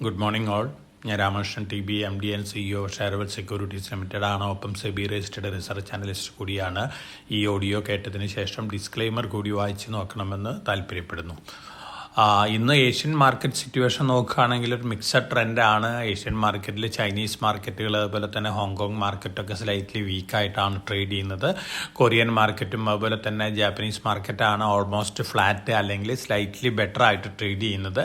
Good morning all. ഞാൻ Ramakrishnan T B MD and CEO Sharewell securities limited ആണ്. ഒപ്പം SEBI registered research analyst കൂടിയാണ്. ഈ ഓഡിയോ കേട്ടതിന് ശേഷം ഡിസ്ക്ലെയിമർ കൂടി വായിച്ച് നോക്കണമെന്ന് താല്പര്യപ്പെടുന്നു. ഇന്ന് ഏഷ്യൻ മാർക്കറ്റ് സിറ്റുവേഷൻ നോക്കുകയാണെങ്കിൽ ഒരു മിക്സഡ് ട്രെൻഡാണ്. ഏഷ്യൻ മാർക്കറ്റിൽ ചൈനീസ് മാർക്കറ്റുകൾ അതുപോലെ തന്നെ ഹോങ്കോങ് മാർക്കറ്റൊക്കെ സ്ലൈറ്റ്ലി വീക്കായിട്ടാണ് ട്രേഡ് ചെയ്യുന്നത്. കൊറിയൻ മാർക്കറ്റും അതുപോലെ തന്നെ ജാപ്പനീസ് മാർക്കറ്റാണ് ഓൾമോസ്റ്റ് ഫ്ലാറ്റ് അല്ലെങ്കിൽ സ്ലൈറ്റ്ലി ബെറ്റർ ആയിട്ട് ട്രേഡ് ചെയ്യുന്നത്.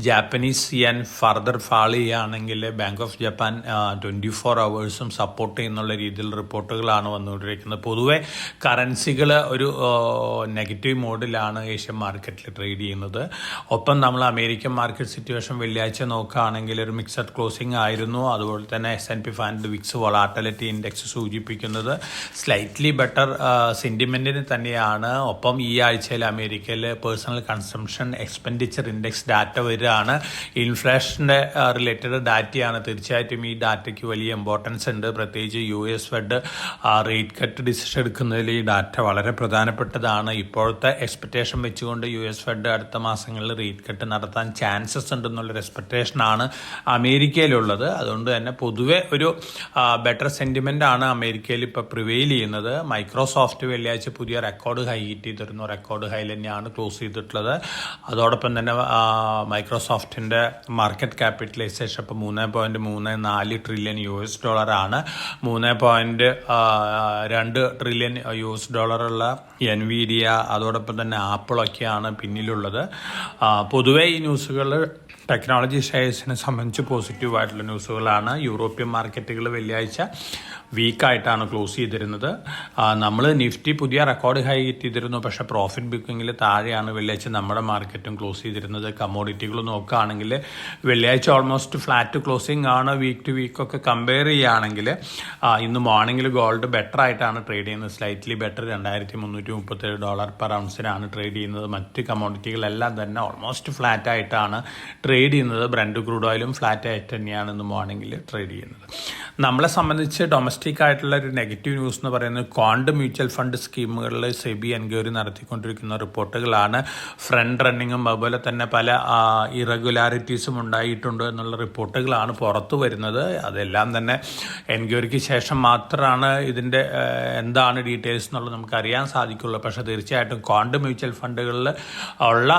ജാപ്പനീസ് യെൻ ഫർദർ ഫാൾ ചെയ്യുകയാണെങ്കിൽ bank of Japan 24 hours support ചെയ്യുന്നുള്ള രീതിയിൽ റിപ്പോർട്ടുകളാണ് വന്നുകൊണ്ടിരിക്കുന്നത്. പൊതുവെ കറൻസികൾ ഒരു നെഗറ്റീവ് മോഡിലാണ് ഏഷ്യൻ മാർക്കറ്റിൽ ട്രേഡ് ചെയ്യുന്നത്. ഒപ്പം നമ്മൾ അമേരിക്കൻ മാർക്കറ്റ് സിറ്റുവേഷൻ വെള്ളിയാഴ്ച നോക്കുകയാണെങ്കിൽ ഒരു മിക്സഡ് ക്ലോസിംഗ് ആയിരുന്നു. അതുപോലെ തന്നെ S&P 500 വിക്സ് വോളാറ്റിലിറ്റി ഇൻഡെക്സ് സൂചിപ്പിക്കുന്നത് സ്ലൈറ്റ്ലി ബെറ്റർ സെൻറ്റിമെൻറ്റിന് തന്നെയാണ്. ഒപ്പം ഈ ആഴ്ചയിൽ അമേരിക്കയിൽ personal consumption expenditure index data വരികയാണ്. ഇൻഫ്ലേഷൻ്റെ റിലേറ്റഡ് ഡാറ്റയാണ്. തീർച്ചയായിട്ടും ഈ ഡാറ്റയ്ക്ക് വലിയ ഇമ്പോർട്ടൻസ് ഉണ്ട്. പ്രത്യേകിച്ച് US fed rate cut decision എടുക്കുന്നതിൽ ഈ ഡാറ്റ വളരെ പ്രധാനപ്പെട്ടതാണ്. ഇപ്പോഴത്തെ എക്സ്പെക്റ്റേഷൻ വെച്ചുകൊണ്ട് US ഫെഡ് അടുത്ത മാസങ്ങളിൽ റേറ്റ് കട്ട് നടത്താൻ ചാൻസസ് ഉണ്ടെന്നുള്ളൊരു എക്സ്പെക്റ്റേഷനാണ് അമേരിക്കയിലുള്ളത്. അതുകൊണ്ട് തന്നെ പൊതുവെ ഒരു ബെറ്റർ സെൻറ്റിമെൻ്റ് ആണ് അമേരിക്കയിൽ ഇപ്പോൾ പ്രിവെയിൽ ചെയ്യുന്നത്. മൈക്രോസോഫ്റ്റ് വെള്ളിയാഴ്ച പുതിയ റെക്കോർഡ് ഹൈ ഹിറ്റ് ചെയ്തിരുന്നു. റെക്കോർഡ് ഹൈ തന്നെയാണ് ക്ലോസ് ചെയ്തിട്ടുള്ളത്. അതോടൊപ്പം തന്നെ മൈക്രോസോഫ്റ്റിൻ്റെ മാർക്കറ്റ് ക്യാപിറ്റലൈസേഷൻ ഇപ്പോൾ $3.34 ട്രില്യൺ ആണ്. $3.2 ട്രില്യൺ ഉള്ള NVIDIA അതോടൊപ്പം തന്നെ ആപ്പിളൊക്കെയാണ് പിന്നിലുള്ളത്. പൊതുവെ ഈ ന്യൂസുകൾ ടെക്നോളജി ഷെയർസിനെ സംബന്ധിച്ച് പോസിറ്റീവായിട്ടുള്ള ന്യൂസുകളാണ്. യൂറോപ്യൻ മാർക്കറ്റുകൾ വെള്ളിയാഴ്ച വീക്കായിട്ടാണ് ക്ലോസ് ചെയ്തിരുന്നത്. നമ്മൾ നിഫ്റ്റി പുതിയ റെക്കോർഡ് ഹൈ ചെയ്തിരുന്നു. പക്ഷേ പ്രോഫിറ്റ് ബുക്കിങ്ങിൽ താഴെയാണ് വെള്ളിയാഴ്ച നമ്മുടെ മാർക്കറ്റും ക്ലോസ് ചെയ്തിരുന്നത്. കമ്മോഡിറ്റികൾ നോക്കുകയാണെങ്കിൽ വെള്ളിയാഴ്ച ഓൾമോസ്റ്റ് ഫ്ലാറ്റ് ക്ലോസിംഗ് ആണ്. വീക്ക് ടു വീക്കൊക്കെ കമ്പയർ ചെയ്യുകയാണെങ്കിൽ ഇന്ന് മോർണിംഗിൽ ഗോൾഡ് ബെറ്റർ ആയിട്ടാണ് ട്രേഡ് ചെയ്യുന്നത്. സ്ലൈറ്റ്ലി ബെറ്റർ $2,337 പെർ ഔൺസിനാണ് ട്രേഡ് ചെയ്യുന്നത്. മറ്റ് കമ്മോഡിറ്റികളെല്ലാം തന്നെ ഓൾമോസ്റ്റ് ഫ്ലാറ്റ് ആയിട്ടാണ് ട്രേഡ് ചെയ്യുന്നത്. ബ്രന്റ് ക്രൂഡ് ഓയിലും ഫ്ലാറ്റ് ആയിട്ട് തന്നെയാണ് ഇന്ന് മോർണിംഗിൽ ട്രേഡ് ചെയ്യുന്നത്. നമ്മളെ സംബന്ധിച്ച് ഡൊമസ്റ്റിക് ആയിട്ടുള്ള ഒരു നെഗറ്റീവ് ന്യൂസ് എന്ന് പറയുന്നത് ക്വാണ്ട് മ്യൂച്വൽ ഫണ്ട് സ്കീമുകളിൽ സെബി എൻക്വയറി നടത്തിക്കൊണ്ടിരിക്കുന്ന റിപ്പോർട്ടുകളാണ്. ഫ്രണ്ട് റണ്ണിങ്ങും അതുപോലെ തന്നെ പല ഇറഗുലാരിറ്റീസും ഉണ്ടായിട്ടുണ്ട് എന്നുള്ള റിപ്പോർട്ടുകളാണ് പുറത്തു വരുന്നത്. അതെല്ലാം തന്നെ എൻക്വയറിക്ക് ശേഷം മാത്രമാണ് ഇതിൻ്റെ എന്താണ് ഡീറ്റെയിൽസ് എന്നുള്ളത് നമുക്ക് അറിയാൻ സാധിക്കുള്ളൂ. പക്ഷേ തീർച്ചയായിട്ടും ക്വാണ്ട് മ്യൂച്വൽ ഫണ്ടുകളിൽ ഉള്ള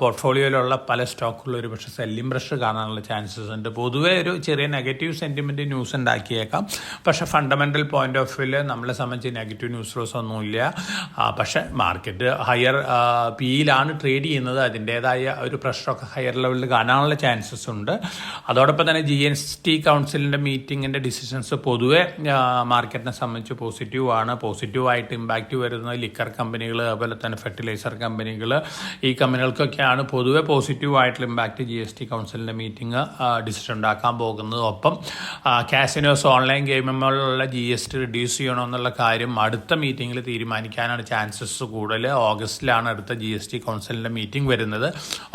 പോർട്ട്ഫോളിയോയിലുള്ള പല സ്റ്റോക്കുകളിൽ ഒരു പക്ഷേ സെല്ലിംഗ് പ്രഷർ കാണാനുള്ള ചാൻസസ് ഉണ്ട്. പൊതുവേ ഒരു ചെറിയ നെഗറ്റീവ് സെൻറ്റിമെൻറ്റ് ന്യൂസ് ഉണ്ടാക്കിയേക്കാം. പക്ഷേ ഫണ്ടമെൻ്റൽ പോയിന്റ് ഓഫ് വ്യൂവിൽ നമ്മളെ സംബന്ധിച്ച് നെഗറ്റീവ് ന്യൂസ് ഫ്ലോസ് ഒന്നുമില്ല. പക്ഷേ മാർക്കറ്റ് ഹയർ പിയിലാണ് ട്രേഡ് ചെയ്യുന്നത്. അതിൻ്റേതായ ഒരു പ്രഷറൊക്കെ ഹയർ ലെവലിൽ കാണാനുള്ള ചാൻസസ് ഉണ്ട്. അതോടൊപ്പം തന്നെ GST കൗൺസിലിൻ്റെ മീറ്റിങ്ങിൻ്റെ ഡിസിഷൻസ് പൊതുവെ മാർക്കറ്റിനെ സംബന്ധിച്ച് പോസിറ്റീവാണ്. പോസിറ്റീവായിട്ട് ഇമ്പാക്റ്റ് വരുന്നത് ലിക്കർ കമ്പനികൾ അതുപോലെ തന്നെ ഫെർട്ടിലൈസർ കമ്പനികൾ, ഈ കമ്പനികൾക്കൊക്കെയാണ് പൊതുവെ പോസിറ്റീവായിട്ടുള്ള ഇമ്പാക്റ്റ് GST കൗൺസിലിൻ്റെ മീറ്റിംഗ് ഡിസിഷൻ ഉണ്ടാക്കാൻ പോകുന്നത്. ഒപ്പം കാസിനോസ് ഓൺലൈൻ ഗെയിമുകളിലുള്ള GST റിഡ്യൂസ് ചെയ്യണമെന്നുള്ള കാര്യം അടുത്ത മീറ്റിങ്ങിൽ തീരുമാനിക്കാനാണ് ചാൻസസ് കൂടുതൽ. ഓഗസ്റ്റിലാണ് അടുത്ത GST കൗൺസിലിൻ്റെ മീറ്റിംഗ് വരുന്നത്.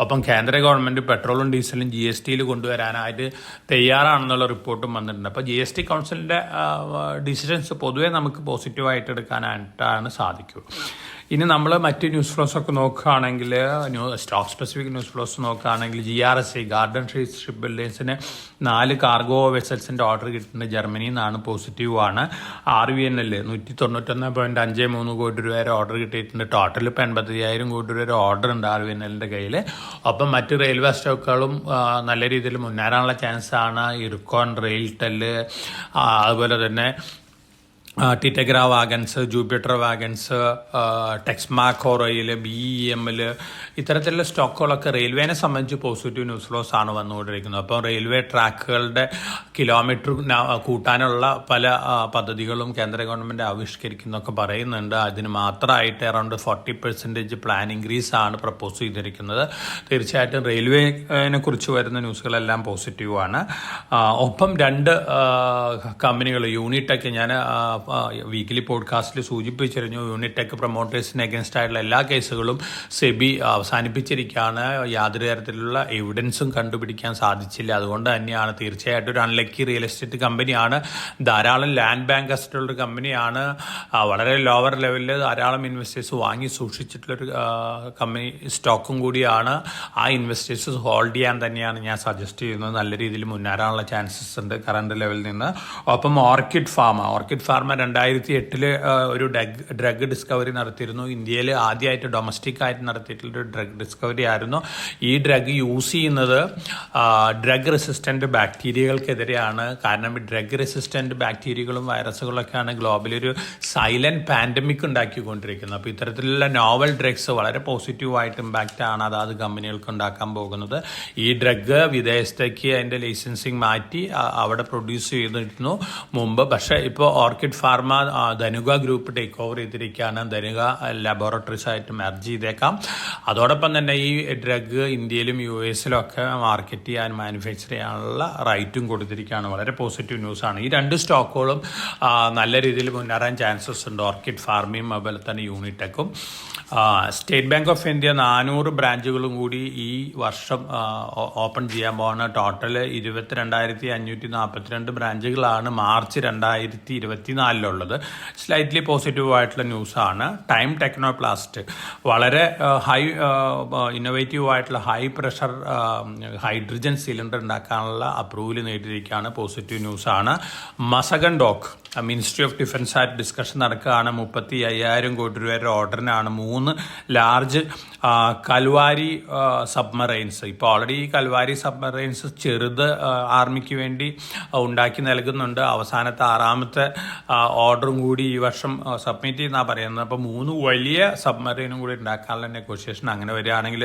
ഒപ്പം കേന്ദ്ര ഗവൺമെൻറ് പെട്രോളും ഡീസലും GSTയിൽ കൊണ്ടുവരാനായിട്ട് തയ്യാറാണെന്നുള്ള റിപ്പോർട്ടും വന്നിട്ടുണ്ട്. അപ്പോൾ GST കൗൺസിലിൻ്റെ ഡിസിഷൻസ് പൊതുവേ നമുക്ക് പോസിറ്റീവായിട്ട് എടുക്കാനായിട്ടാണ് സാധിക്കുക. ഇനി നമ്മൾ മറ്റ് ന്യൂസ് ഫ്ലോസ് ഒക്കെ നോക്കുകയാണെങ്കിൽ സ്റ്റോക്ക് സ്പെസിഫിക് ന്യൂസ് ഫ്ലോസ് നോക്കുകയാണെങ്കിൽ GRSI ഗാർഡൻ ഷിപ്പ് ബിൽഡേഴ്സിന് 4 കാർഗോ വെസൽസിൻ്റെ ഓർഡർ കിട്ടുന്നത് ജർമ്മനിയിൽ നിന്നാണ്. പോസിറ്റീവാണ്. RVNL 191.53 കോടി രൂപ വരെ ഓർഡർ കിട്ടിയിട്ടുണ്ട്. ടോട്ടൽ ഇപ്പോൾ 85,000 കോടി രൂപ വരെ ഓർഡർ ഉണ്ട് RVNLൻ്റെ കയ്യിൽ. ഒപ്പം മറ്റ് റെയിൽവേ സ്റ്റോക്കുകളും നല്ല രീതിയിൽ മുന്നേറാനുള്ള ചാൻസാണ്. ഇർക്കോൺ, റെയിൽടെൽ അതുപോലെ തന്നെ ടിറ്റഗ്ര വാഗൻസ്, ജൂപ്പിറ്റർ വാഗൻസ്, ടെക്സ്മാക് ഓറയിൽ, BEML ഇത്തരത്തിലുള്ള സ്റ്റോക്കുകളൊക്കെ റെയിൽവേനെ സംബന്ധിച്ച് പോസിറ്റീവ് ന്യൂസ് ഫ്ലോസ് ആണ് വന്നുകൊണ്ടിരിക്കുന്നത്. അപ്പോൾ റെയിൽവേ ട്രാക്കുകളുടെ കിലോമീറ്റർ കൂട്ടാനുള്ള പല പദ്ധതികളും കേന്ദ്ര ഗവൺമെൻറ് ആവിഷ്കരിക്കുന്നൊക്കെ പറയുന്നുണ്ട്. അതിന് മാത്രമായിട്ട് അറൗണ്ട് 40% പ്ലാൻ ഇൻക്രീസ് ആണ് പ്രപ്പോസ് ചെയ്തിരിക്കുന്നത്. തീർച്ചയായിട്ടും റെയിൽവേനെ കുറിച്ച് വരുന്ന ന്യൂസുകളെല്ലാം പോസിറ്റീവാണ്. ഒപ്പം 2 കമ്പനികൾ യൂണിടെക് ഞാൻ വീക്കിലി പോഡ്കാസ്റ്റിൽ സൂചിപ്പിച്ചിരുന്നു. യൂണിടെക് പ്രൊമോട്ടേഴ്സിന് അഗൻസ്റ്റ് ആയിട്ടുള്ള എല്ലാ കേസുകളും സെബി അവസാനിപ്പിച്ചിരിക്കുകയാണ്. യാതൊരു തരത്തിലുള്ള എവിഡൻസും കണ്ടുപിടിക്കാൻ സാധിച്ചില്ല. അതുകൊണ്ട് തന്നെയാണ് തീർച്ചയായിട്ടും ഒരു അൺലക്കി റിയൽ എസ്റ്റേറ്റ് കമ്പനിയാണ്. ധാരാളം ലാൻഡ് ബാങ്ക് അസറ്റുള്ളൊരു കമ്പനിയാണ്. വളരെ ലോവർ ലെവലിൽ ധാരാളം ഇൻവെസ്റ്റേഴ്സ് വാങ്ങി സൂക്ഷിച്ചിട്ടുള്ളൊരു കമ്പനി സ്റ്റോക്കും കൂടിയാണ്. ആ ഇൻവെസ്റ്റേഴ്സ് ഹോൾഡ് ചെയ്യാൻ തന്നെയാണ് ഞാൻ സജസ്റ്റ് ചെയ്യുന്നത്. നല്ല രീതിയിൽ മുന്നേറാനുള്ള ചാൻസസ് ഉണ്ട് കറണ്ട് ലെവലിൽ നിന്ന്. ഒപ്പം ഓർക്കിഡ് ഫാർമ 2008 ഒരു ഡ്രഗ് ഡിസ്കവറി നടത്തിയിരുന്നു. ഇന്ത്യയിൽ ആദ്യമായിട്ട് ഡൊമസ്റ്റിക് ആയിട്ട് നടത്തിയിട്ടുള്ളൊരു ഡ്രഗ് ഡിസ്കവറി ആയിരുന്നു. ഈ ഡ്രഗ് യൂസ് ചെയ്യുന്നത് ഡ്രഗ് റെസിസ്റ്റന്റ് ബാക്ടീരിയകൾക്കെതിരെയാണ്. കാരണം ഈ ഡ്രഗ് റെസിസ്റ്റന്റ് ബാക്ടീരിയകളും വൈറസുകളൊക്കെയാണ് ഗ്ലോബലി ഒരു സൈലന്റ് പാൻഡമിക് ഉണ്ടാക്കിക്കൊണ്ടിരിക്കുന്നത്. അപ്പോൾ ഇത്തരത്തിലുള്ള നോവൽ ഡ്രഗ്സ് വളരെ പോസിറ്റീവായിട്ട് ഇമ്പാക്റ്റ് ആണ് അതാത് കമ്പനികൾക്ക് ഉണ്ടാക്കാൻ പോകുന്നത്. ഈ ഡ്രഗ് വിദേശത്തേക്ക് അതിൻ്റെ ലൈസൻസിങ് മാറ്റി അവിടെ പ്രൊഡ്യൂസ് ചെയ്തിരുന്നു മുമ്പ്. പക്ഷേ ഇപ്പോൾ Orchid Pharma Dhanuka group take over ചെയ്തിരിക്കുകയാണ്. ധനുക ലബോറട്ടറീസ് ആയിട്ട് മെർജ് ചെയ്തേക്കാം. അതോടൊപ്പം തന്നെ ഈ ഡ്രഗ് ഇന്ത്യയിലും US-ലും ഒക്കെ മാർക്കറ്റ് ചെയ്യാൻ മാനുഫാക്ചർ ചെയ്യാനുള്ള റൈറ്റും കൊടുത്തിരിക്കുകയാണ്. വളരെ പോസിറ്റീവ് ന്യൂസാണ്. ഈ രണ്ട് സ്റ്റോക്കുകളും നല്ല രീതിയിൽ മുന്നേറാൻ ചാൻസസ് ഉണ്ട്. ഓർക്കിഡ് ഫാർമയും അതുപോലെ തന്നെ യൂണിടെക്കും. സ്റ്റേറ്റ് ബാങ്ക് ഓഫ് ഇന്ത്യ 400 ബ്രാഞ്ചുകളും കൂടി ഈ വർഷം ഓപ്പൺ ചെയ്യാൻ പോകുന്ന ടോട്ടൽ 22,542 ബ്രാഞ്ചുകളാണ് മാർച്ച് 2024 സ്ലൈറ്റ്ലി പോസിറ്റീവ് ആയിട്ടുള്ള ന്യൂസാണ്. ടൈം ടെക്നോപ്ലാസ്റ്റ് വളരെ ഹൈ ഇന്നോവേറ്റീവ് ആയിട്ടുള്ള ഹൈ പ്രഷർ ഹൈഡ്രജൻ സിലിണ്ടർ ഉണ്ടാക്കാനുള്ള അപ്രൂവൽ നേടിയിരിക്കുകയാണ്. പോസിറ്റീവ് ന്യൂസാണ്. Mazagon Dock ministry of defence ആയിട്ട് ഡിസ്കഷൻ നടക്കുകയാണ്. 35,000 കോടി രൂപയുടെ ഓർഡറിനാണ് 3 ലാർജ് കൽവാരി സബ്മറൈൻസ്. ഇപ്പോൾ ഓൾറെഡി ഈ കൽവാരി സബ്മറൈൻസ് ചെറുത് ആർമിക്ക് വേണ്ടി ഉണ്ടാക്കി നൽകുന്നുണ്ട്. അവസാനത്തെ 6ാമത്തെ ഓർഡറും കൂടി ഈ വർഷം സബ്മിറ്റ് ചെയ്യുന്നതാണ് പറയുന്നത്. അപ്പോൾ 3 വലിയ സബ്മറൈനും കൂടി ഉണ്ടാക്കാനുള്ള നെഗോഷിയേഷൻ അങ്ങനെ വരികയാണെങ്കിൽ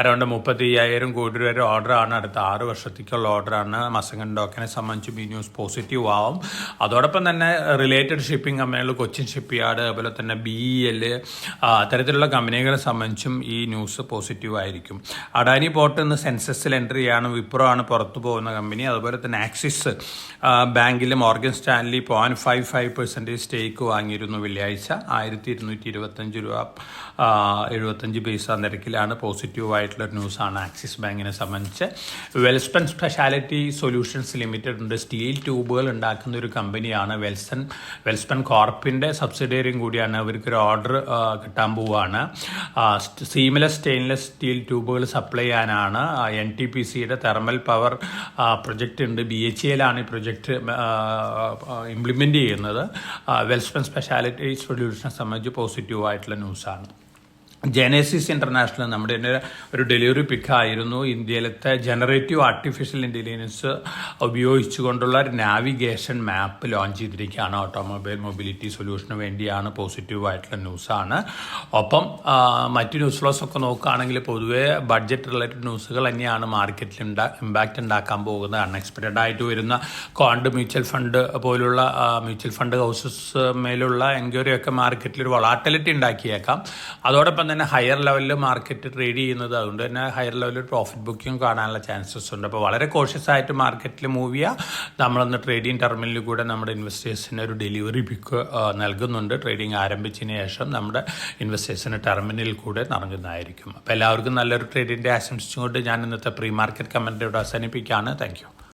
അറൗണ്ട് 35,000 കോടി രൂപയുടെ ഓർഡറാണ്. അടുത്ത 6 വർഷത്തേക്കുള്ള ഓർഡറാണ്. മസഗൺ ഡോക്കിനെ സംബന്ധിച്ച് ഈ ന്യൂസ് പോസിറ്റീവ് ആവും. അതോടൊപ്പം തന്നെ റിലേറ്റഡ് ഷിപ്പിംഗ് കമ്പനികൾ കൊച്ചിൻ ഷിപ്പ് യാർഡ് അതുപോലെ തന്നെ BEL അത്തരത്തിലുള്ള കമ്പനികളെ സംബന്ധിച്ചും ഈ ന്യൂസ് പോസിറ്റീവ് ആയിരിക്കും. അഡാനി പോർട്ട് ഇന്ന് സെൻസസിൽ എൻട്രി ചെയ്യാണ്. വിപ്രോ ആണ് പുറത്തു പോകുന്ന കമ്പനി. അതുപോലെ തന്നെ ആക്സിസ് ബാങ്കിൽ മോർഗൻ സ്റ്റാൻലി 0.55% സ്റ്റേക്ക് വാങ്ങിയിരുന്നു വെള്ളിയാഴ്ച. 1,225 രൂപ 75 പൈസ നിരക്കിലാണ്. പോസിറ്റീവ് ആയിട്ടുള്ള ന്യൂസാണ് ആക്സിസ് ബാങ്കിനെ സംബന്ധിച്ച്. വെൽസ്പൺ സ്പെഷ്യാലിറ്റി സൊല്യൂഷൻസ് ലിമിറ്റഡ് ഉണ്ട്. സ്റ്റീൽ ട്യൂബുകൾ ഉണ്ടാക്കുന്ന ഒരു കമ്പനിയാണ്. വെൽസ്പൺ കോർപ്പിൻ്റെ സബ്സിഡിയറിയും കൂടിയാണ്. അവർക്കൊരു ഓർഡർ കിട്ടാൻ പോവുകയാണ്. സീംലെസ് സ്റ്റെയിൻലെസ് സ്റ്റീൽ ട്യൂബുകൾ സപ്ലൈ ചെയ്യാനാണ്. NTPCയുടെ തെർമൽ പവർ പ്രൊജക്റ്റ് ഉണ്ട്. BHELാണ് ഈ പ്രൊജക്റ്റ് ഇംപ്ലിമെൻ്റ് ചെയ്യുന്നത്. വെൽസ്പൺ സ്പെഷ്യാലിറ്റി സൊല്യൂഷനെ സംബന്ധിച്ച് പോസിറ്റീവ് ആയിട്ടുള്ള ന്യൂസാണ്. ജെനേസിസ് ഇന്റർനാഷണൽ നമ്മുടെ ഒരു ഡെലിവറി പിക്കായിരുന്നു. ഇന്ത്യയിലത്തെ ജനറേറ്റീവ് ആർട്ടിഫിഷ്യൽ ഇൻ്റലിജൻസ് ഉപയോഗിച്ചുകൊണ്ടുള്ള ഒരു നാവിഗേഷൻ മാപ്പ് ലോഞ്ച് ചെയ്തിരിക്കുകയാണ്. ഓട്ടോമൊബൈൽ മൊബിലിറ്റി സൊല്യൂഷന് വേണ്ടിയാണ്. പോസിറ്റീവ് ആയിട്ടുള്ള ന്യൂസാണ്. ഒപ്പം മറ്റു ന്യൂസ് ഫ്ലോസ് ഒക്കെ നോക്കുകയാണെങ്കിൽ പൊതുവേ ബഡ്ജറ്റ് റിലേറ്റഡ് ന്യൂസുകൾ തന്നെയാണ് മാർക്കറ്റിൽ ഇമ്പാക്റ്റ് ഉണ്ടാക്കാൻ പോകുന്നത്. അൺഎക്സ്പെക്റ്റഡ് ആയിട്ട് വരുന്ന കോണ്ട് മ്യൂച്വൽ ഫണ്ട് പോലുള്ള മ്യൂച്വൽ ഫണ്ട് ഹൗസസ് മേലുള്ള എൻക്വയറി ഒക്കെ മാർക്കറ്റിൽ ഒരു വൊളാറ്റിലിറ്റി ഉണ്ടാക്കിയേക്കാം. അതോടൊപ്പം തന്നെ ഹയർ ലെവലിൽ മാർക്കറ്റ് ട്രേഡ് ചെയ്യുന്നത്. അതുകൊണ്ട് തന്നെ ഹയർ ലെവലിൽ പ്രോഫിറ്റ് ബുക്കിംഗ് കാണാനുള്ള ചാൻസസ് ഉണ്ട്. അപ്പോൾ വളരെ കോഷ്യസ് ആയിട്ട് മാർക്കറ്റിൽ മൂവ് ചെയ്യുക. നമ്മളൊന്ന് ട്രേഡിംഗ് ടെർമിനലിൽ കൂടെ നമ്മുടെ ഇൻവെസ്റ്റേഴ്സിന് ഒരു ഡെലിവറി പിക്ക് നൽകുന്നുണ്ട്. ട്രേഡിംഗ് ആരംഭിച്ചതിന് ശേഷം നമ്മുടെ ഇൻവെസ്റ്റേഴ്സിന് ടെർമിനലിൽ കൂടെ നൽകുന്നതായിരിക്കും. അപ്പോൾ എല്ലാവർക്കും നല്ലൊരു ട്രേഡിൻ്റെ ആശംസിച്ചുകൊണ്ട് ഞാൻ ഇന്നത്തെ പ്രീ മാർക്കറ്റ് കമൻറ്റ് ഇവിടെ അവസാനിപ്പിക്കുകയാണ്. Thank you.